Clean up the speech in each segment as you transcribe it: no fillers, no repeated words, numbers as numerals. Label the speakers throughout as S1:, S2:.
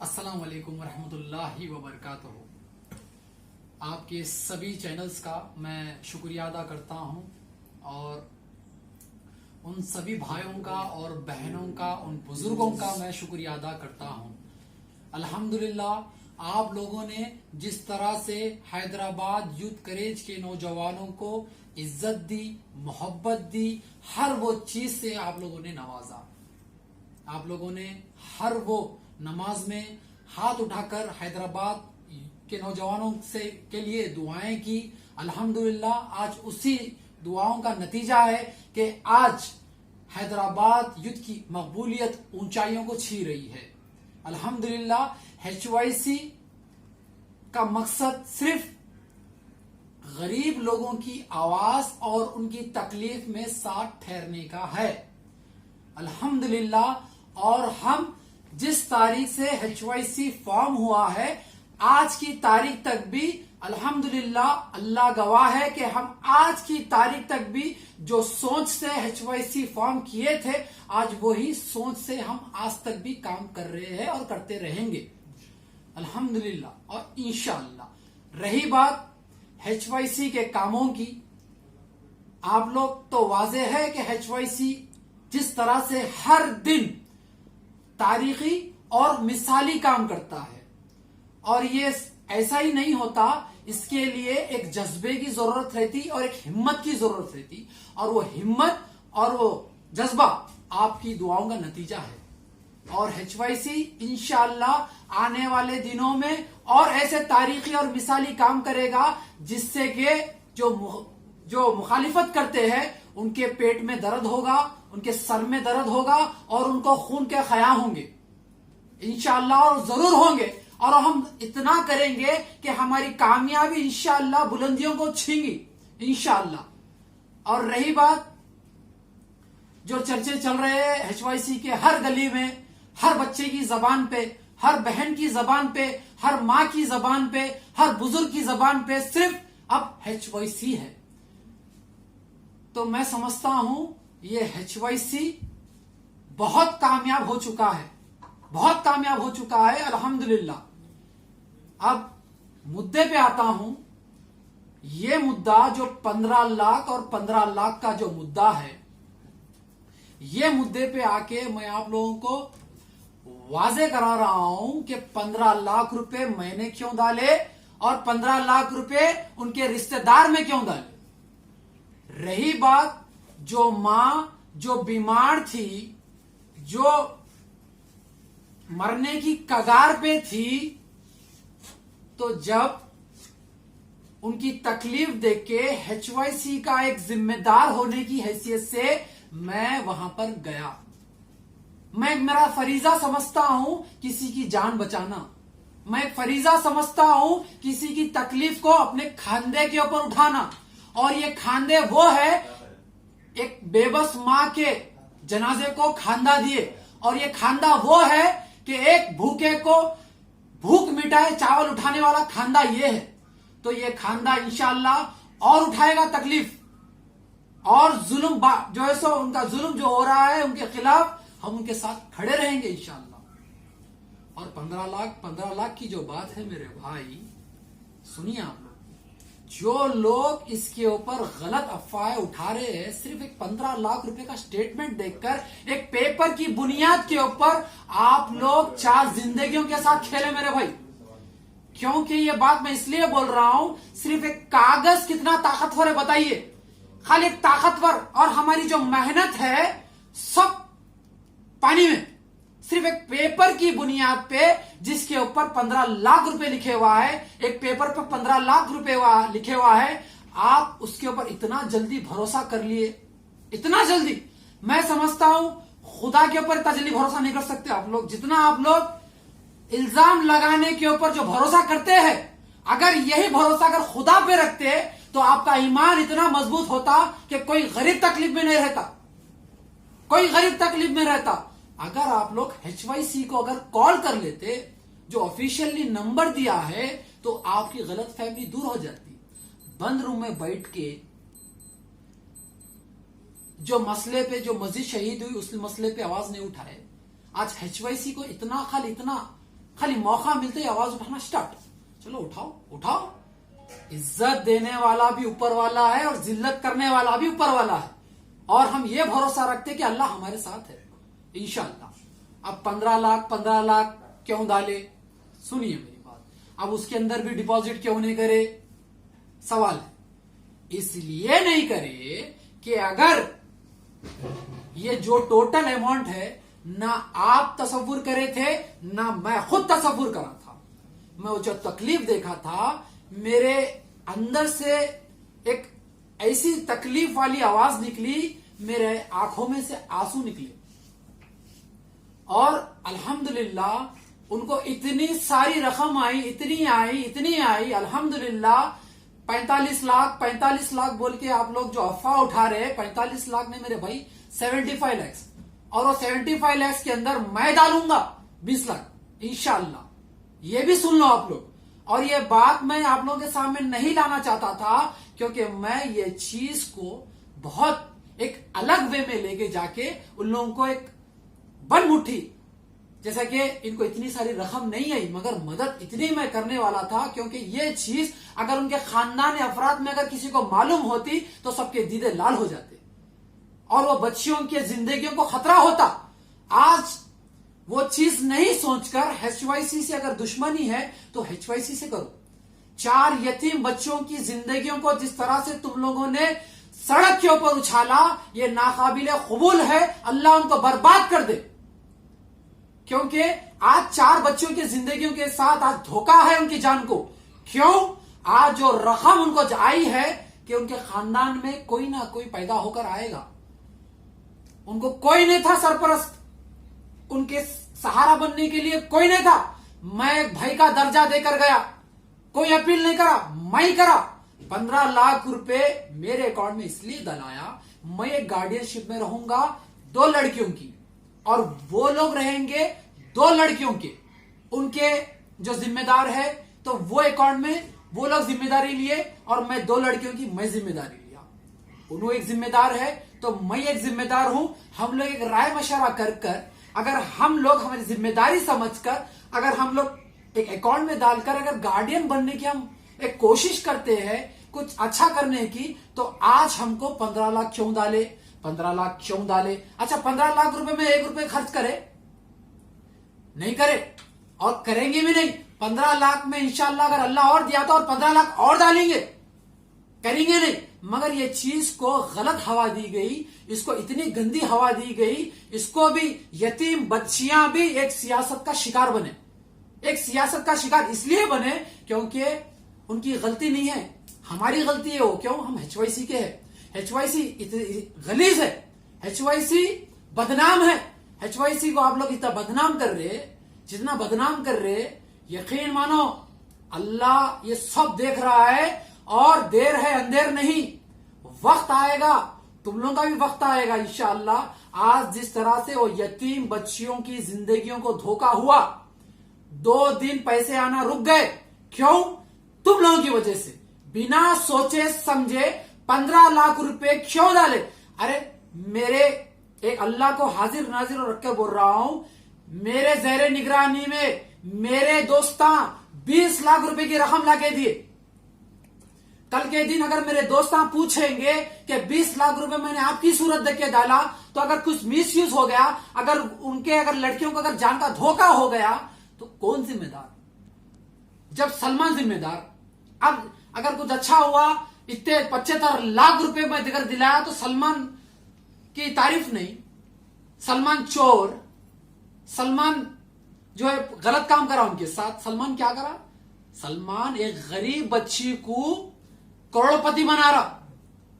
S1: अस्सलाम वालेकुम वरहमतुल्लाहि वबरकातुहू। आपके सभी चैनल्स का मैं शुक्रिया अदा करता हूं और उन सभी भाइयों का और बहनों का, उन बुजुर्गों का मैं शुक्रिया अदा करता हूं। अल्हम्दुलिल्लाह, आप लोगों ने जिस तरह से हैदराबाद यूथ करेज के नौजवानों को इज्जत दी, मोहब्बत दी, हर वो चीज से आप लोगों ने नवाजा। आप लोगों ने हर वो नमाज में हाथ उठाकर हैदराबाद के नौजवानों से के लिए दुआएं की। अल्हम्दुलिल्लाह, आज उसी दुआओं का नतीजा है कि आज हैदराबाद युद्ध की मकबूलियत ऊंचाइयों को छी रही है। अल्हम्दुलिल्लाह, HYC का मकसद सिर्फ गरीब लोगों की आवाज और उनकी तकलीफ में साथ ठहरने का है। अल्हम्दुलिल्लाह, और हम जिस तारीख से HYC फॉर्म हुआ है, आज की तारीख तक भी अल्हम्दुलिल्लाह अल्लाह गवाह है कि हम आज की तारीख तक भी जो सोच से HYC फॉर्म किए थे, आज वही सोच से हम आज तक भी काम कर रहे हैं और करते रहेंगे अल्हम्दुलिल्लाह। और इंशाअल्लाह रही बात HYC के कामों की, आप लोग तो वाजे है कि HYC जिस तरह से हर दिन तारीखी और मिसाली काम करता है, और ये ऐसा ही नहीं होता, इसके लिए एक जज्बे की जरूरत रहती और एक हिम्मत की जरूरत रहती, और वो हिम्मत और वो जज्बा आपकी दुआओं का नतीजा है। और HYC इंशाअल्लाह आने वाले दिनों में और ऐसे तारीखी और मिसाली काम करेगा जिससे कि जो मुखालिफत करते हैं उनके पेट में दर्द होगा, उनके सर में दर्द होगा और उनको खून के ख़याल होंगे इंशाअल्लाह, और जरूर होंगे। और हम इतना करेंगे कि हमारी कामयाबी इंशाअल्लाह बुलंदियों को छींगी इंशाअल्लाह। और रही बात जो चर्चे चल रहे हैं HYC के हर गली में, हर बच्चे की जबान पे, हर बहन की जबान पे, हर माँ की जबान पे, हर बुजुर्ग की जबान पे सिर्फ अब HYC है, तो मैं समझता हूं ये HYC बहुत कामयाब हो चुका है, बहुत कामयाब हो चुका है अल्हम्दुलिल्लाह। अब मुद्दे पे आता हूं। ये मुद्दा जो 15 लाख और 15 लाख का जो मुद्दा है, ये मुद्दे पे आके मैं आप लोगों को वाजे करा रहा हूं कि 15 लाख रुपए मैंने क्यों डाले और 15 लाख रुपए उनके रिश्तेदार में क्यों डाले। रही बात जो मां जो बीमार थी, जो मरने की कगार पे थी, तो जब उनकी तकलीफ देख के HYC का एक जिम्मेदार होने की हैसियत से मैं वहां पर गया। मैं मेरा फरीजा समझता हूं किसी की जान बचाना, मैं फरीजा समझता हूं किसी की तकलीफ को अपने खांधे के ऊपर उठाना। और ये खांधे वो है, एक बेबस मां के जनाजे को खांदा दिए, और ये खांदा वो है कि एक भूखे को भूख मिटाए चावल उठाने वाला खांदा ये है। तो ये खांदा इंशाअल्लाह और उठाएगा तकलीफ, और जुल्म जो है सो उनका जुल्म जो हो रहा है उनके खिलाफ हम उनके साथ खड़े रहेंगे इंशाअल्लाह। और 15 लाख की जो बात है मेरे भाई, सुनिए आप लोग, जो लोग इसके ऊपर गलत अफवाहें उठा रहे हैं, सिर्फ एक 15 लाख रुपए का स्टेटमेंट देखकर, एक पेपर की बुनियाद के ऊपर आप लोग 4 जिंदगियों के साथ खेले मेरे भाई। क्योंकि ये बात मैं इसलिए बोल रहा हूं, सिर्फ एक कागज कितना ताकतवर है बताइए, खाली एक ताकतवर, और हमारी जो मेहनत है सब पानी में। सिर्फ एक पेपर की बुनियाद पे जिसके ऊपर 15 लाख रुपए लिखे हुआ है, एक पेपर पर 15 लाख रुपए लिखे हुआ है, आप उसके ऊपर इतना जल्दी भरोसा कर लिए, इतना जल्दी। मैं समझता हूं खुदा के ऊपर इतना जल्दी भरोसा नहीं कर सकते आप लोग, जितना आप लोग इल्जाम लगाने के ऊपर जो भरोसा करते हैं। अगर यही भरोसा अगर खुदा पे रखते तो आपका ईमान इतना मजबूत होता कि कोई गरीब तकलीफ में नहीं रहता, कोई गरीब तकलीफ में रहता। अगर आप लोग HYC को अगर कॉल कर लेते, जो ऑफिशियली नंबर दिया है, तो आपकी गलत फहमी दूर हो जाती। बंद रूम में बैठ के जो मसले पे, जो मस्जिद शहीद हुई उस मसले पे आवाज नहीं उठाए। आज HYC को इतना खाली मौका मिलते ही आवाज उठाना स्टार्ट, चलो उठाओ उठाओ। इज्जत देने वाला भी ऊपर वाला है और जिल्लत करने वाला भी ऊपर वाला है, और हम ये भरोसा रखते हैं कि अल्लाह हमारे साथ है इंशाअल्लाह। अब 15 लाख क्यों डाले, सुनिए मेरी बात, अब उसके अंदर भी डिपॉजिट क्यों नहीं करे, सवाल है। इसलिए नहीं करे कि अगर ये जो टोटल अमाउंट है ना आप तसव्वुर करे थे ना मैं खुद तसव्वुर करा था, मैं वो जो तकलीफ देखा था मेरे अंदर से एक ऐसी तकलीफ वाली आवाज निकली, मेरे आंखों में से आंसू निकले। और अल्हम्दुलिल्लाह उनको इतनी सारी रकम आई, इतनी आई अल्हम्दुलिल्लाह। 45 लाख बोल के आप लोग जो अफवाह उठा रहे हैं, 45 लाख ने मेरे भाई 75 लाख, और वो 75 लाख के अंदर मैं डालूंगा 20 लाख इंशाअल्लाह। ये भी सुन लो आप लोग। और ये बात मैं आप लोगों के सामने नहीं लाना चाहता था, क्योंकि मैं ये चीज को बहुत एक अलग वे में लेके जाके उन लोगों को एक बन मुट्ठी, जैसा कि इनको इतनी सारी रकम नहीं आई मगर मदद इतनी मैं करने वाला था, क्योंकि ये चीज अगर उनके खानदान अफराद में अगर किसी को मालूम होती तो सबके दीदे लाल हो जाते और वो बच्चियों की जिंदगियों को खतरा होता। आज वो चीज नहीं सोचकर HYC से अगर दुश्मनी है तो HYC से करो। 4 यतीम बच्चों की जिंदगियों को जिस तरह से तुम लोगों ने सड़क के ऊपर उछाला, ये नाकाबिले कबूल है। अल्लाह उनको बर्बाद कर दे, क्योंकि आज 4 बच्चों की जिंदगियों के साथ आज धोखा है उनकी जान को। क्यों? आज जो रकम उनको आई है कि उनके खानदान में कोई ना कोई पैदा होकर आएगा, उनको कोई नहीं था सरपरस्त, उनके सहारा बनने के लिए कोई नहीं था। मैं एक भाई का दर्जा देकर गया, कोई अपील नहीं करा, मैं ही करा। 15 लाख रुपए मेरे अकाउंट में इसलिए डलाया, मैं एक गार्डियनशिप में रहूंगा 2 लड़कियों की, और वो लोग रहेंगे 2 लड़कियों के। उनके जो जिम्मेदार है तो वो अकाउंट में वो लोग जिम्मेदारी लिए और मैं 2 लड़कियों की मैं जिम्मेदारी लिया। उन्हों एक जिम्मेदार है तो मैं एक जिम्मेदार हूं। हम लोग एक राय मशवरा कर अगर हम लोग हमारी जिम्मेदारी समझकर अगर हम लोग एक अकाउंट में डालकर अगर गार्डियन बनने की हम एक कोशिश करते हैं कुछ अच्छा करने की, तो आज हमको 15 लाख क्यों डाले, 15 लाख क्यों डाले। अच्छा 15 लाख रुपए में 1 रुपए खर्च करे नहीं करे और करेंगे भी नहीं। 15 लाख में इंशाअल्लाह अगर अल्लाह और दिया तो और 15 लाख और डालेंगे, करेंगे नहीं। मगर ये चीज को गलत हवा दी गई, इसको इतनी गंदी हवा दी गई, इसको भी यतीम बच्चियां भी एक सियासत का शिकार बने। एक सियासत का शिकार इसलिए बने क्योंकि उनकी गलती नहीं है, हमारी गलती है। वो क्यों? हम HYC के हैं। HYC गलीज है, HYC बदनाम है। HYC को आप लोग इतना बदनाम कर रहे, जितना बदनाम कर रहे, यकीन मानो अल्लाह ये सब देख रहा है और देर है अंधेर नहीं। वक्त आएगा, तुम लोगों का भी वक्त आएगा इंशाअल्लाह। आज जिस तरह से वो यतीम बच्चियों की जिंदगियों को धोखा हुआ, 2 दिन पैसे आना रुक गए, क्यों? तुम लोगों की वजह से। बिना सोचे समझे 15 लाख रुपए क्यों डाले? अरे मेरे एक अल्लाह को हाजिर नाजिर रखकर बोल रहा हूं, मेरे ज़ेरे निगरानी में मेरे दोस्तां 20 लाख रुपए की रकम लाके दिए। कल के दिन अगर मेरे दोस्तां पूछेंगे कि 20 लाख रुपए मैंने आपकी सूरत देख के डाला, तो अगर कुछ मिसयूज हो गया, अगर लड़कियों को अगर जान का धोखा हो गया, तो कौन जिम्मेदार? जब सलमान जिम्मेदार। अब अगर कुछ अच्छा हुआ, इतने 75 लाख रुपए में अगर दिलाया तो सलमान की तारीफ नहीं, सलमान चोर, सलमान जो है गलत काम करा उनके साथ। सलमान क्या करा? सलमान एक गरीब बच्ची को करोड़पति बना रहा,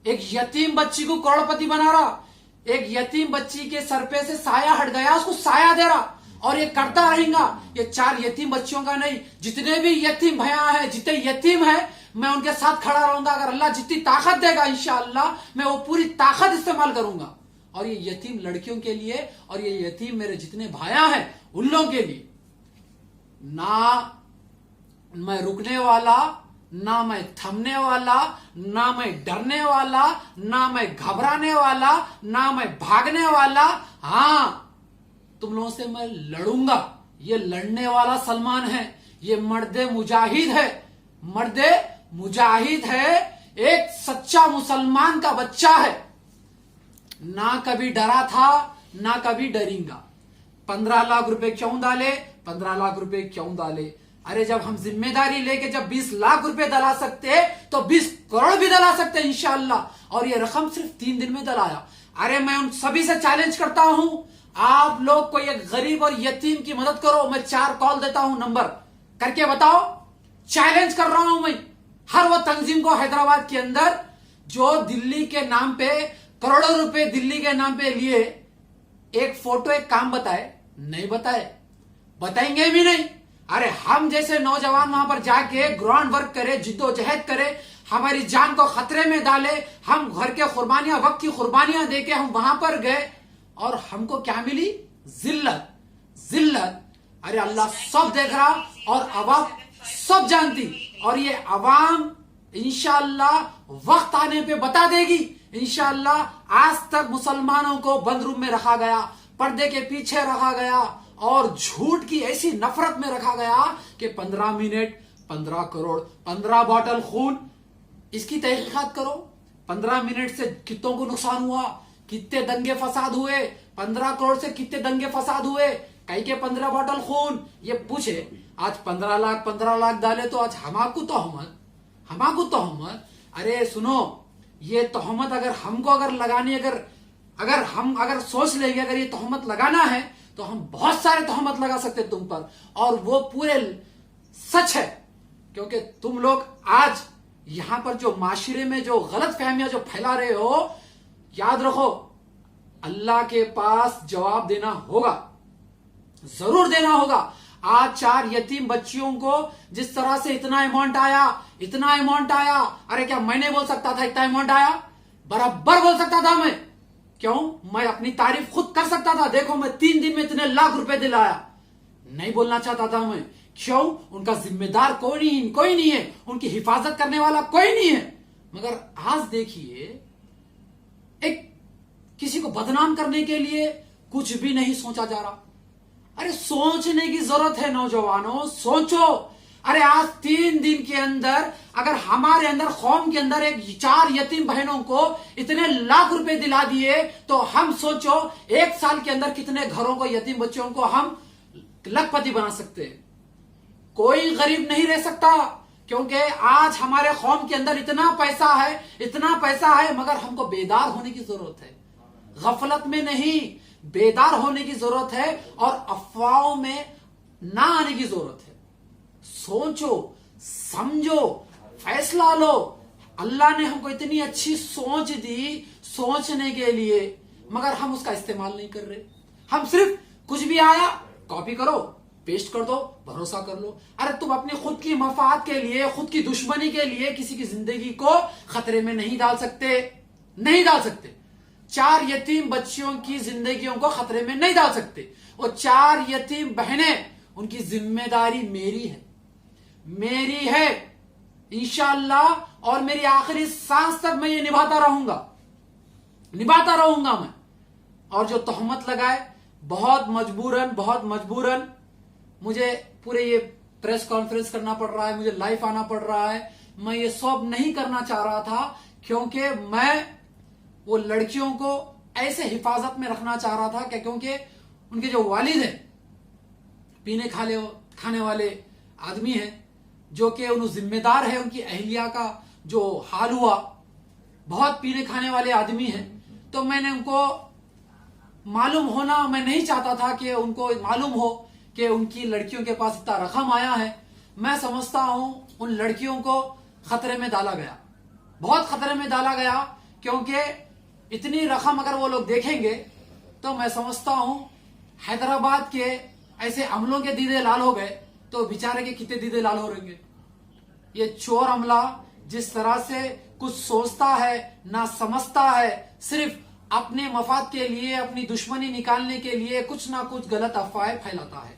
S1: एक यतीम बच्ची को करोड़पति बना रहा, एक यतीम बच्ची के सर पे से साया हट गया उसको साया दे रहा, और ये करता रहेगा। ये 4 यतीम बच्चियों का नहीं, जितने भी यतीम भैया हैं, जितने यतीम है, मैं उनके साथ खड़ा रहूंगा। अगर अल्लाह जितनी ताकत देगा इंशाअल्लाह मैं वो पूरी ताकत इस्तेमाल करूंगा। और ये यतीम लड़कियों के लिए और ये यतीम मेरे जितने भाया हैं उन लोगों के लिए ना मैं रुकने वाला, ना मैं थमने वाला, ना मैं डरने वाला, ना मैं घबराने वाला, ना मैं भागने वाला। हां, तुम लोगों से मैं लड़ूंगा, ये लड़ने वाला सलमान है, ये मर्दे मुजाहिद है, मर्दे मुजाहिद है, एक सच्चा मुसलमान का बच्चा है, ना कभी डरा था ना कभी डरेगा। 15 लाख रुपए क्यों डाले, 15 लाख रुपए क्यों डाले? अरे जब हम जिम्मेदारी लेके जब 20 लाख रुपए दला सकते तो 20 करोड़ भी दला सकते इंशाअल्लाह। और ये रकम सिर्फ 3 दिन में दलाया। अरे मैं उन सभी से चैलेंज करता हूं, आप लोग कोई एक गरीब और यतीम की मदद करो। मैं 4 कॉल देता हूं, नंबर करके बताओ। चैलेंज कर रहा हूं मैं हर वो तंजीम को हैदराबाद के अंदर जो दिल्ली के नाम पे करोड़ों रुपए दिल्ली के नाम पे लिए, एक फोटो एक काम बताए, नहीं बताए, बताएंगे भी नहीं। अरे हम जैसे नौजवान वहां पर जाके ग्राउंड वर्क करे, जिद्दोजहद करे, हमारी जान को खतरे में डाले, हम घर के कुर्बानियां, वक्त की कुर्बानियां देके हम वहां पर गए और हमको क्या मिली? जिल्लत, जिल्लत। अरे अल्लाह सब देख रहा और अवाम सब जानती, और ये अवाम इंशाअल्लाह वक्त आने पे बता देगी। इंशाअल्लाह आज तक मुसलमानों को बंद रूम में रखा गया, पर्दे के पीछे रखा गया और झूठ की ऐसी नफरत में रखा गया कि 15 मिनट 15 करोड़ 15 बॉटल खून, इसकी तहकीकात करो। 15 मिनट से कितनों को नुकसान हुआ, कितने दंगे फसाद हुए, 15 करोड़ से कितने दंगे फसाद हुए, कई के 15 बॉटल खून। ये पूछे आज 15 लाख डाले तो आज हमाकू तोहमत। अरे सुनो, ये तोहमत अगर हमको अगर लगानी, अगर सोच लेंगे अगर ये तोहमत लगाना है तो हम बहुत सारे तोहमत लगा सकते तुम पर, और वो पूरे सच है। क्योंकि तुम लोग आज यहां पर जो माशरे में जो गलत फहमियां जो फैला रहे हो, याद रखो अल्लाह के पास जवाब देना होगा, जरूर देना होगा। आज 4 यतीम बच्चियों को जिस तरह से इतना अमाउंट आया, अरे क्या मैंने बोल सकता था इतना अमाउंट आया? बराबर बोल सकता था मैं। क्यों? मैं अपनी तारीफ खुद कर सकता था, देखो मैं 3 दिन में इतने लाख रुपए दिलाया। नहीं बोलना चाहता था मैं। क्यों? उनका जिम्मेदार कोई नहीं है, उनकी हिफाजत करने वाला कोई नहीं है। मगर आज देखिए, एक किसी को बदनाम करने के लिए कुछ भी नहीं सोचा जा रहा। अरे सोचने की जरूरत है नौजवानों, सोचो। अरे आज 3 दिन के अंदर अगर हमारे अंदर कौम के अंदर एक 4 यतीम बहनों को इतने लाख रुपए दिला दिए तो हम सोचो 1 साल के अंदर कितने घरों को, यतीम बच्चों को हम लखपति बना सकते हैं। कोई गरीब नहीं रह सकता, क्योंकि आज हमारे कौम के अंदर इतना पैसा है, मगर हमको बेदार होने की जरूरत है। गफलत में नहीं, बेदार होने की जरूरत है और अफवाहों में ना आने की जरूरत है। सोचो, समझो, फैसला लो। अल्लाह ने हमको इतनी अच्छी सोच दी सोचने के लिए, मगर हम उसका इस्तेमाल नहीं कर रहे। हम सिर्फ कुछ भी आया कॉपी करो, पेस्ट कर दो, भरोसा कर लो। अरे तुम अपनी खुद की मफाद के लिए, खुद की दुश्मनी के लिए किसी की जिंदगी को खतरे में नहीं डाल सकते। 4 यतीम बच्चियों की जिंदगियों को खतरे में नहीं डाल सकते। वो 4 यतीम बहनें, उनकी जिम्मेदारी मेरी है इंशाअल्लाह, और मेरी आखिरी सांस तक मैं ये निभाता रहूंगा मैं। और जो तोहमत लगाए, बहुत मजबूरन मुझे पूरे ये प्रेस कॉन्फ्रेंस करना पड़ रहा है, मुझे लाइव आना पड़ रहा है। मैं ये सब नहीं करना चाह रहा था, क्योंकि मैं वो लड़कियों को ऐसे हिफाजत में रखना चाह रहा था, क्योंकि उनके जो वालिद हैं पीने खाने वाले आदमी हैं, जो कि उन जिम्मेदार है। उनकी अहलिया का जो हाल हुआ, बहुत पीने खाने वाले आदमी हैं। तो मैंने उनको मालूम होना, मैं नहीं चाहता था कि उनको मालूम हो कि उनकी लड़कियों के पास इतना रकम आया है। मैं समझता हूं उन लड़कियों को खतरे में डाला गया, बहुत खतरे में डाला गया, क्योंकि इतनी रकम अगर वो लोग देखेंगे तो मैं समझता हूं हैदराबाद के ऐसे अमलों के दीदे लाल हो गए तो बेचारे के कितने दीदे लाल हो रहेंगे। ये चोर अमला जिस तरह से कुछ सोचता है ना समझता है, सिर्फ अपने मफाद के लिए, अपनी दुश्मनी निकालने के लिए कुछ ना कुछ गलत अफवाहें फैलाता है,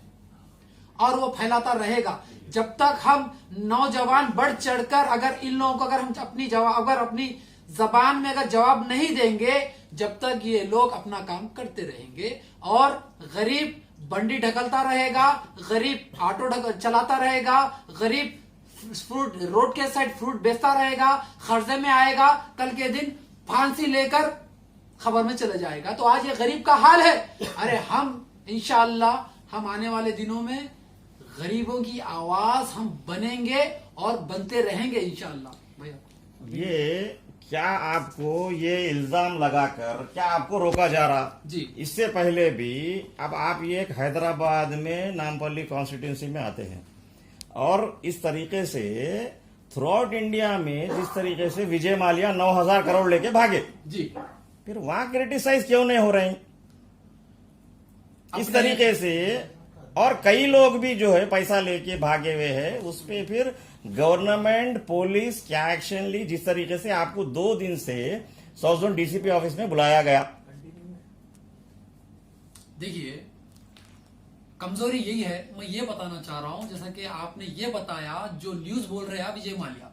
S1: और वो फैलाता रहेगा जब तक हम नौजवान बढ़ चढ़कर अगर इन लोगों को अगर हम अपनी जबान में अगर जवाब नहीं देंगे, जब तक ये लोग अपना काम करते रहेंगे और गरीब बंडी ढकलता रहेगा, गरीब ऑटो चलाता रहेगा, गरीब फ्रूट रोड के साइड फ्रूट बेचता रहेगा, खर्चे में आएगा, कल के दिन फांसी लेकर खबर में चले जाएगा। तो आज ये गरीब का हाल है। अरे हम इंशाअल्लाह हम आने वाले दिनों में गरीबों की आवाज हम बनेंगे और बनते रहेंगे इंशाअल्लाह। भैया
S2: ये क्या आपको ये इल्जाम लगाकर क्या आपको रोका जा रहा
S1: जी,
S2: इससे पहले भी अब आप ये हैदराबाद में नामपल्ली कॉन्स्टिट्यूंसी में आते हैं और इस तरीके से थ्रू आउट इंडिया में जिस तरीके से विजय माल्या 9,000 करोड़ लेके भागे
S1: जी,
S2: फिर वहां क्रिटिसाइज क्यों नहीं हो रहे हैं इस तरीके से? और कई लोग भी जो है पैसा लेके भागे हुए हैं, उस पे फिर गवर्नमेंट पुलिस क्या एक्शन ली? जिस तरीके से आपको 2 दिन से साउथ जोन डीसीपी ऑफिस में बुलाया गया।
S1: देखिए कमजोरी यही है, मैं ये बताना चाह रहा हूं, जैसा कि आपने ये बताया जो न्यूज बोल रहे हैं विजय माल्या।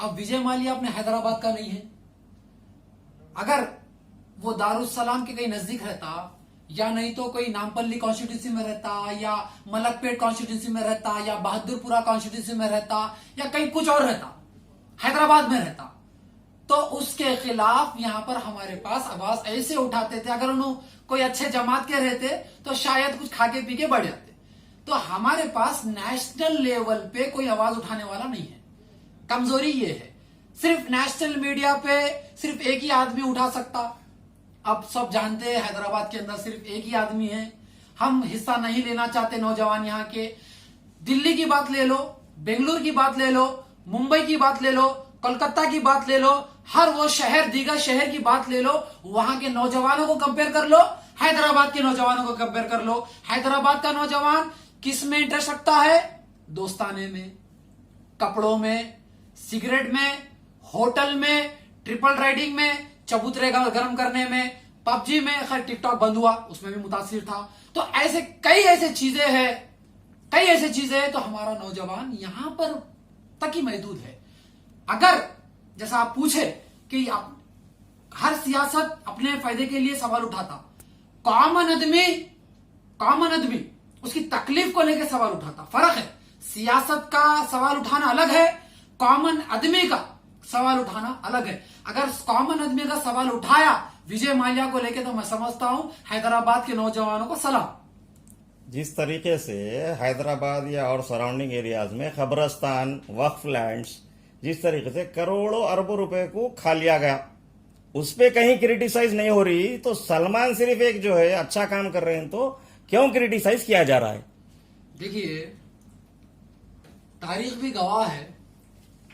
S1: अब विजय माल्या अपने हैदराबाद का नहीं है। अगर वो दारुसलाम के कहीं नजदीक रहता, या नहीं तो कोई नामपल्ली कॉन्स्टिट्यूंसी में रहता, या मलकपेट कॉन्स्टिट्यूंसी में रहता, या बहादुरपुरा कॉन्स्टिट्यूंसी में रहता, या कहीं कुछ और रहता, हैदराबाद में रहता, तो उसके खिलाफ यहां पर हमारे पास आवाज ऐसे उठाते थे। अगर उन्होंने कोई अच्छे जमात के रहते तो शायद कुछ खाके पी के बढ़ जाते। तो हमारे पास नेशनल लेवल पे कोई आवाज उठाने वाला नहीं है। कमजोरी ये है, सिर्फ नेशनल मीडिया पे सिर्फ एक ही आदमी उठा सकता। अब सब जानते हैं हैदराबाद के अंदर सिर्फ एक ही आदमी है। हम हिस्सा नहीं लेना चाहते नौजवान यहाँ के। दिल्ली की बात ले लो, बेंगलुरु की बात ले लो, मुंबई की बात ले लो, कोलकाता की बात ले लो, हर वो शहर दीगर शहर की बात ले लो, वहां के नौजवानों को कंपेयर कर लो, हैदराबाद के नौजवानों को कंपेयर कर लो। हैदराबाद का नौजवान किस में इंटरेस्ट रखता है? दोस्ताने में, कपड़ों में, सिगरेट में, होटल में, ट्रिपल राइडिंग में, चबूतरे गर्म करने में, पबजी में। खैर टिकटॉक बंद हुआ, उसमें भी मुतासिर था। तो ऐसे कई ऐसे चीजें हैं, तो हमारा नौजवान यहां पर तक ही महदूद है। अगर जैसा आप पूछे कि हर सियासत अपने फायदे के लिए सवाल उठाता, कॉमन आदमी उसकी तकलीफ को लेकर सवाल उठाता। फर्क है, सियासत का सवाल उठाना अलग है, कॉमन आदमी का सवाल उठाना अलग है। अगर कॉमन आदमी का सवाल उठाया विजय माल्या को लेकर, तो मैं समझता हूं हैदराबाद के नौजवानों को सलाम।
S2: जिस तरीके से हैदराबाद या और सराउंडिंग एरियाज में खबरस्तान, वक्फ लैंड्स, जिस तरीके से करोड़ों अरबों रुपए को खा लिया गया, उस पे कहीं क्रिटिसाइज नहीं हो रही, तो सलमान सिर्फ एक जो है अच्छा काम कर रहे हैं तो क्यों क्रिटिसाइज किया जा रहा है?
S1: देखिए तारीख भी गवाह है,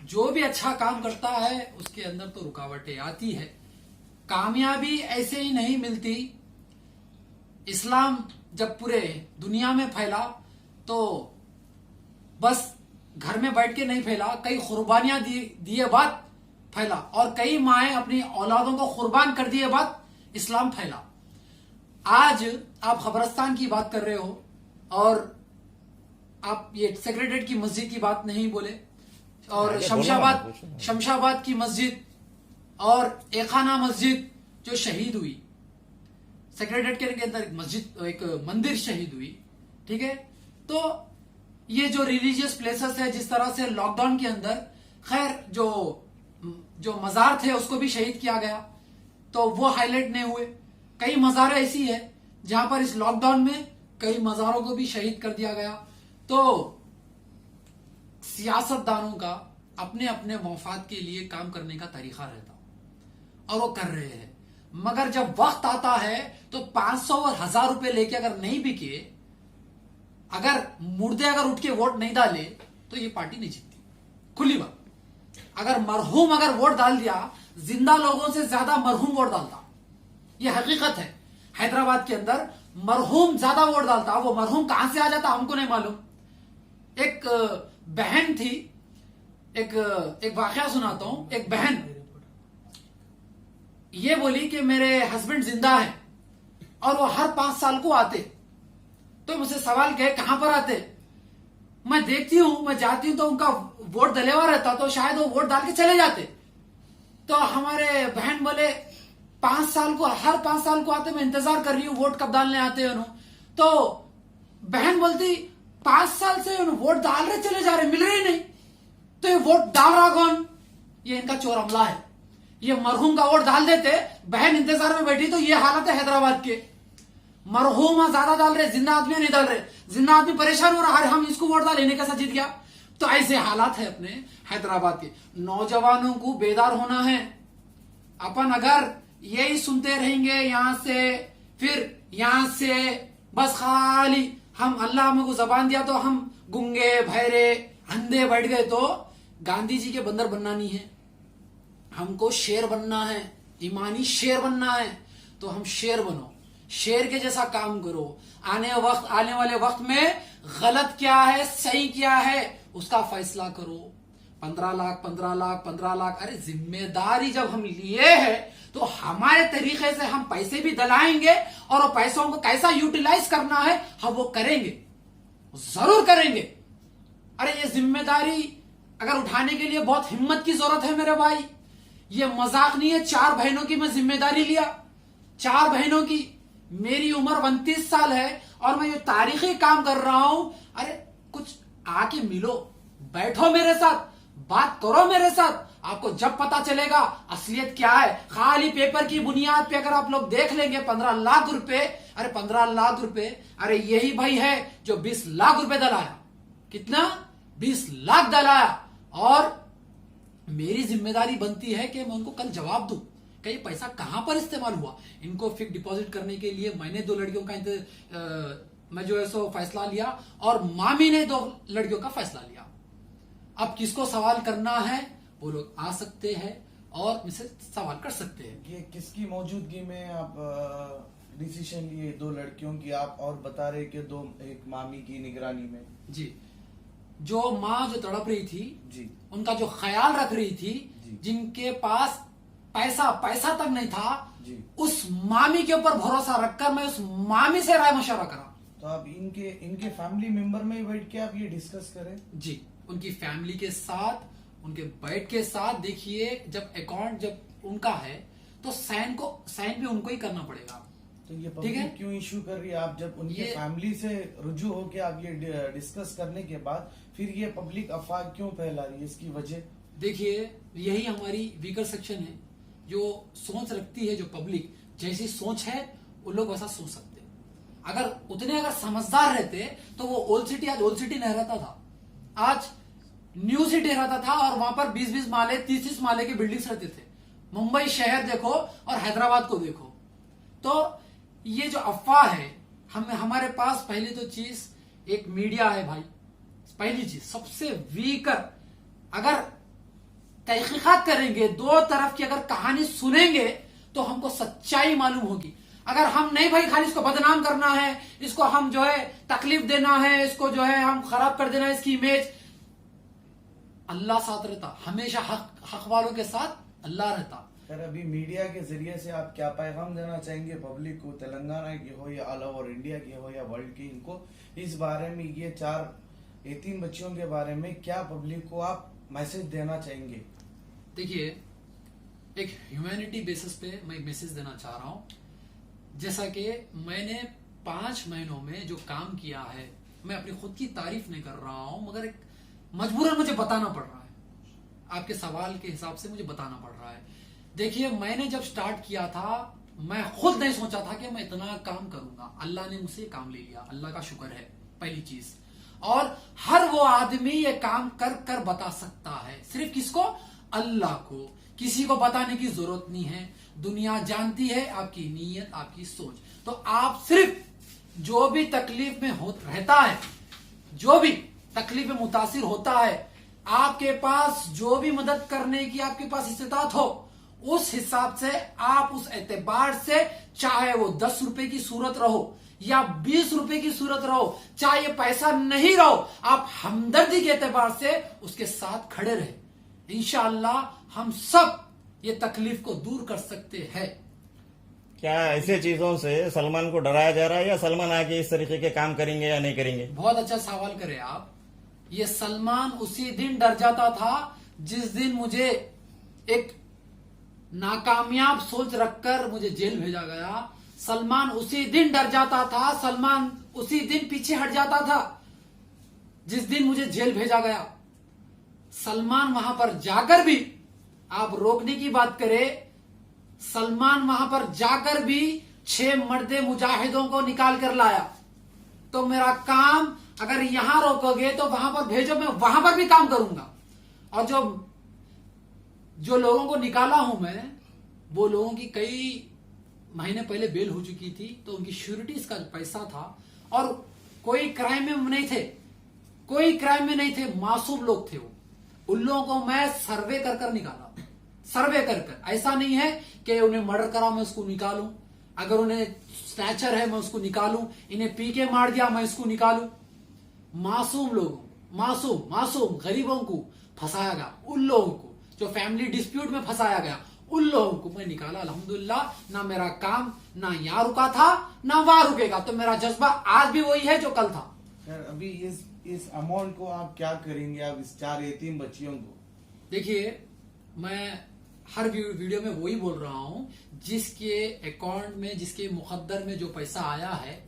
S1: जो भी अच्छा काम करता है उसके अंदर तो रुकावटें आती है। कामयाबी ऐसे ही नहीं मिलती। इस्लाम जब पूरे दुनिया में फैला तो बस घर में बैठ के नहीं फैला, कई कुर्बानियां दिए बाद फैला, और कई माएं अपनी औलादों को कुर्बान कर दिए बाद इस्लाम फैला। आज आप खबरस्तान की बात कर रहे हो और आप ये सेक्रेटरीट की मस्जिद की बात नहीं बोले, और शमशाबाद की मस्जिद और एखाना मस्जिद जो शहीद हुई, सेक्रेटरीट के अंदर एक मस्जिद, एक मंदिर शहीद हुई, ठीक है। तो ये जो रिलीजियस प्लेसेस है, जिस तरह से लॉकडाउन के अंदर खैर जो मजार थे उसको भी शहीद किया गया, तो वो हाईलाइट नहीं हुए। कई मजार ऐसी है जहां पर इस लॉकडाउन में कई मजारों को भी शहीद कर दिया गया। तो सियासतदानों का अपने अपने मफाद के लिए काम करने का तरीका रहता और वो कर रहे हैं, मगर जब वक्त आता है तो 500 और 1000 रुपए लेके अगर नहीं बिके, अगर मुर्दे अगर उठ के वोट नहीं डाले तो ये पार्टी नहीं जीतती। खुली बात, अगर मरहूम अगर वोट डाल दिया, जिंदा लोगों से ज्यादा मरहूम वोट डालता, ये हकीकत है। हैदराबाद के अंदर मरहूम ज्यादा वोट डालता, वो मरहूम कहां से आ जाता हमको नहीं मालूम। एक बहन थी, एक वाकया सुनाता हूं। एक बहन ये बोली कि मेरे हस्बैंड जिंदा है और वो हर 5 साल को आते, तो मुझसे सवाल किया कहां पर आते। मैं देखती हूं, मैं जाती हूं तो उनका वोट डलेवा रहता, तो शायद वो वोट डाल के चले जाते। तो हमारे बहन बोले हर 5 साल को आते, मैं इंतजार कर रही हूँ वोट कब डालने आते हैं। तो बहन बोलती 5 साल से वोट डाल रहे चले जा रहे, मिल रहे नहीं, तो ये वोट डाल रहा कौन? ये इनका चोर अमला है। ये मरहूम का वोट डाल देते, बहन इंतजार में बैठी, तो ये हालत है हैदराबाद के। मरहूम ज्यादा डाल रहे, जिंदा आदमी नहीं डाल रहे, जिंदा आदमी परेशान हो रहा है, हम इसको वोट डाले, इन्हें कैसा जीत गया। तो ऐसे हालात है अपने हैदराबाद के। नौजवानों को बेदार होना है। अपन अगर यही सुनते रहेंगे यहां से फिर यहां से, बस खाली हम अल्लाह हमको जबान दिया तो हम गुंगे बहरे अंधे बैठ गए, तो गांधी जी के बंदर बनना नहीं है, हमको शेर बनना है, ईमानी शेर बनना है। तो हम शेर बनो, शेर के जैसा काम करो। आने वाले वक्त में गलत क्या है सही क्या है उसका फैसला करो। 15 लाख 15 लाख 15 लाख, अरे जिम्मेदारी जब हम लिए है तो हमारे तरीके से हम पैसे भी दिलाएंगे और वो पैसों को कैसा यूटिलाइज करना है हम वो करेंगे, जरूर करेंगे। अरे ये जिम्मेदारी अगर उठाने के लिए बहुत हिम्मत की जरूरत है मेरे भाई, ये मजाक नहीं है। 4 बहनों की मैं जिम्मेदारी लिया, 4 बहनों की। मेरी उम्र 29 साल है और मैं ये तारीखी काम कर रहा हूं। अरे कुछ आके मिलो, बैठो मेरे साथ, बात करो मेरे साथ, आपको जब पता चलेगा असलियत क्या है। खाली पेपर की बुनियाद पे अगर आप लोग देख लेंगे 15 लाख रुपए, अरे 15 लाख रुपए, अरे यही भाई है जो 20 लाख रुपए दलाया। कितना? 20 लाख दलाया। और मेरी जिम्मेदारी बनती है कि मैं उनको कल जवाब दूं कि ये पैसा कहां पर इस्तेमाल हुआ। इनको फिक्स डिपॉजिट करने के लिए मैंने 2 लड़कियों का मैं जो है सो फैसला लिया और मामी ने 2 लड़कियों का फैसला लिया। अब किसको सवाल करना है वो लोग आ सकते हैं और मुझसे सवाल कर सकते हैं।
S3: ये किसकी मौजूदगी में आप डिसीजन लिए 2 लड़कियों की? आप और बता रहे कि 2 एक मामी की निगरानी में।
S1: जी, जो माँ जो तड़प रही थी
S3: जी,
S1: उनका जो ख्याल रख रही थी, जिनके पास पैसा तक नहीं था
S3: जी,
S1: उस मामी के ऊपर भरोसा रखकर मैं उस मामी से राय मशवरा करा।
S3: तो आप इनके फैमिली मेंबर में बैठ के आप ये डिस्कस करें।
S1: जी, उनकी फैमिली के साथ, उनके बैठ के साथ देखिए, जब अकाउंट जब उनका है तो साइन भी उनको ही करना पड़ेगा।
S3: तो ये
S1: ठीक है?
S3: पब्लिक क्यों इशू कर रही है? आप जब उनके फैमिली से रुजू होके आप ये डिस्कस करने के बाद फिर ये पब्लिक अफवाह क्यों फैला रही है, इसकी वजह?
S1: देखिए, यही हमारी वीकर सेक्शन है, जो सोच रखती है, जो पब्लिक जैसी सोच है वो लोग वैसा सोच सकते हैं। अगर समझदार रहते तो वो ओल्ड सिटी आज ओल्ड सिटी नहीं रहता था, आज न्यू सिटी रहता था और वहां पर 20-20 माले 30-30 माले के बिल्डिंग्स रहते थे। मुंबई शहर देखो और हैदराबाद को देखो। तो ये जो अफवाह है, हमारे पास पहली तो चीज एक मीडिया है भाई। पहली चीज सबसे वीकर, अगर तहकीकात करेंगे, 2 तरफ की अगर कहानी सुनेंगे तो हमको सच्चाई मालूम होगी। अगर हम नहीं भाई खाली इसको बदनाम करना है, इसको हम जो है तकलीफ देना है, इसको जो है हम खराब कर देना है इसकी इमेज, अल्लाह साथ रहता, हमेशा हक वालों के साथ अल्लाह रहता।
S3: सर, अभी मीडिया के जरिए से आप क्या पैगाम देना चाहेंगे पब्लिक को, तेलंगाना की हो या ऑल ओवर इंडिया की हो या वर्ल्ड की, इनको इस बारे में, ये 3 बच्चियों के बारे में क्या पब्लिक को आप मैसेज देना चाहेंगे?
S1: देखिए, एक ह्यूमैनिटी बेसिस पे मैं मैसेज देना चाह रहा हूं। जैसा कि मैंने 5 महीनों में जो काम किया है, मैं अपनी खुद की तारीफ नहीं कर रहा हूं, मगर एक मजबूरन मुझे बताना पड़ रहा है। आपके सवाल के हिसाब से मुझे बताना पड़ रहा है। देखिए, मैंने जब स्टार्ट किया था, मैं खुद नहीं सोचा था कि मैं इतना काम करूंगा। अल्लाह ने मुझसे काम ले लिया, अल्लाह का शुक्र है, पहली चीज। और हर वो आदमी ये काम कर कर बता सकता है, सिर्फ किसको? अल्लाह को। किसी को बताने की जरूरत नहीं है, दुनिया जानती है आपकी नीयत, आपकी सोच। तो आप सिर्फ जो भी तकलीफ में रहता है, जो भी तकलीफ में मुतासिर होता है, आपके पास जो भी मदद करने की आपके पास इस्तेताअत हो, उस हिसाब से आप उस एतबार से, चाहे वो 10 रुपए की सूरत रहो या 20 रुपए की सूरत रहो, चाहे ये पैसा नहीं रहो, आप हमदर्दी के एतबार से उसके साथ खड़े रहे। इंशाअल्लाह हम सब ये तकलीफ को दूर कर सकते हैं।
S2: क्या ऐसे चीजों से सलमान को डराया जा रहा है या सलमान आगे इस तरीके के काम करेंगे या नहीं करेंगे?
S1: बहुत अच्छा सवाल करे आप। ये सलमान उसी दिन डर जाता था जिस दिन मुझे एक नाकामयाब सोच रखकर मुझे जेल भेजा गया। सलमान उसी दिन डर जाता था, सलमान उसी दिन पीछे हट जाता था जिस दिन मुझे जेल भेजा गया। सलमान वहां पर जाकर भी, आप रोकने की बात करें, सलमान वहां पर जाकर भी 6 मर्दे मुजाहिदों को निकाल कर लाया। तो मेरा काम अगर यहां रोकोगे तो वहां पर भेजो, मैं वहां पर भी काम करूंगा। और जो लोगों को निकाला हूं मैं, वो लोगों की कई महीने पहले बेल हो चुकी थी, तो उनकी श्योरिटीज का पैसा था और कोई क्राइम में नहीं थे, कोई क्राइम में नहीं थे, मासूम लोग थे वो। उन लोगों को मैं सर्वे कर कर निकाला, सर्वे कर कर। ऐसा नहीं है कि उन्हें मर्डर करा मैं उसको निकालूं, अगर उन्हें स्नैचर है मैं उसको निकालूं, इन्हें पी के मार दिया मैं इसको निकालूं। मासूम लोगों, मासूम गरीबों को फंसाया गया, उन लोगों को जो फैमिली डिस्प्यूट में फंसाया गया, उन लोगों को मैं निकाला। अल्हम्दुलिल्लाह, ना मेरा काम ना यहां रुका था ना वहां रुकेगा। तो मेरा जज्बा आज भी वही है जो कल था।
S3: सर अभी इस अमाउंट को आप क्या करेंगे, आप इस 4 यतीम बच्चियों को?
S1: देखिए, मैं हर वीडियो में वही बोल रहा हूं, जिसके अकाउंट में, जिसके मुकद्दर में जो पैसा आया है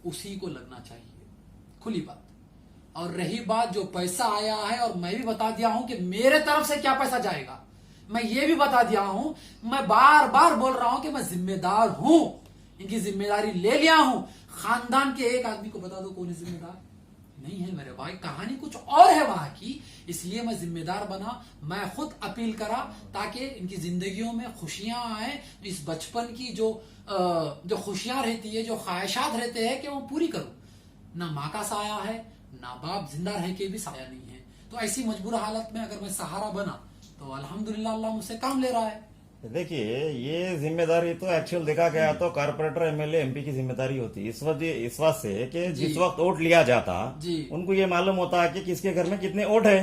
S1: उसी को लगना चाहिए, खुली बात। और रही बात जो पैसा आया है, और मैं भी बता दिया हूं कि मेरे तरफ से क्या पैसा जाएगा, मैं ये भी बता दिया हूं, मैं बार बार बोल रहा हूं कि मैं जिम्मेदार हूं, इनकी जिम्मेदारी ले लिया हूं। खानदान के एक आदमी को बता दो कौन है जिम्मेदार? नहीं है मेरे भाई, कहानी कुछ और है वहां की, इसलिए मैं जिम्मेदार बना, मैं खुद अपील करा ताकि इनकी जिंदगियों में खुशियां आए। इस बचपन की जो खुशियां रहती है, जो ख्वाहिशात रहते हैं, कि वो पूरी करूं। ना माँ का साया है, ना बाप जिंदा रह के भी साया नहीं है। तो ऐसी मजबूर हालत में अगर मैं सहारा बना तो अल्हम्दुलिल्लाह अल्लाह मुझसे काम ले रहा है।
S2: देखिए, ये जिम्मेदारी तो एक्चुअल देखा गया तो कारपोरेटर, एमएलए, एमपी की जिम्मेदारी होती है। इस वक्त से कि जिस वक्त वोट लिया जाता, उनको ये मालूम होता है कि किसके घर में कितने वोट है,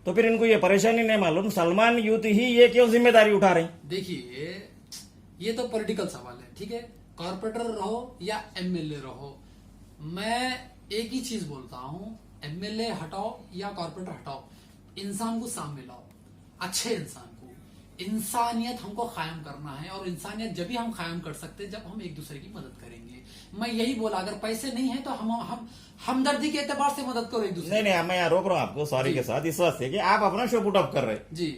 S2: तो फिर इनको ये परेशानी नहीं मालूम, सलमान यूथ ही ये क्यों जिम्मेदारी उठा रहे?
S1: देखिए, ये तो पॉलिटिकल सवाल है, ठीक है, कॉर्पोरेटर रहो या एमएलए रहो, मैं एक ही चीज बोलता हूं, एमएलए हटाओ या कॉर्पोरेटर हटाओ, इंसान को सामने लाओ, अच्छे इंसान को। इंसानियत हमको कायम करना है, और इंसानियत जब भी हम कायम कर सकते हैं जब हम एक दूसरे की मदद करेंगे। मैं यही बोला, अगर पैसे नहीं है तो हम हमदर्दी के एतबार से मदद करो एक दूसरे।
S2: नहीं, मैं यहाँ रोक रहा हूँ आपको सॉरी के साथ, इस वास्ते कि आप अपना शो पुट अप कर रहे हैं
S1: जी,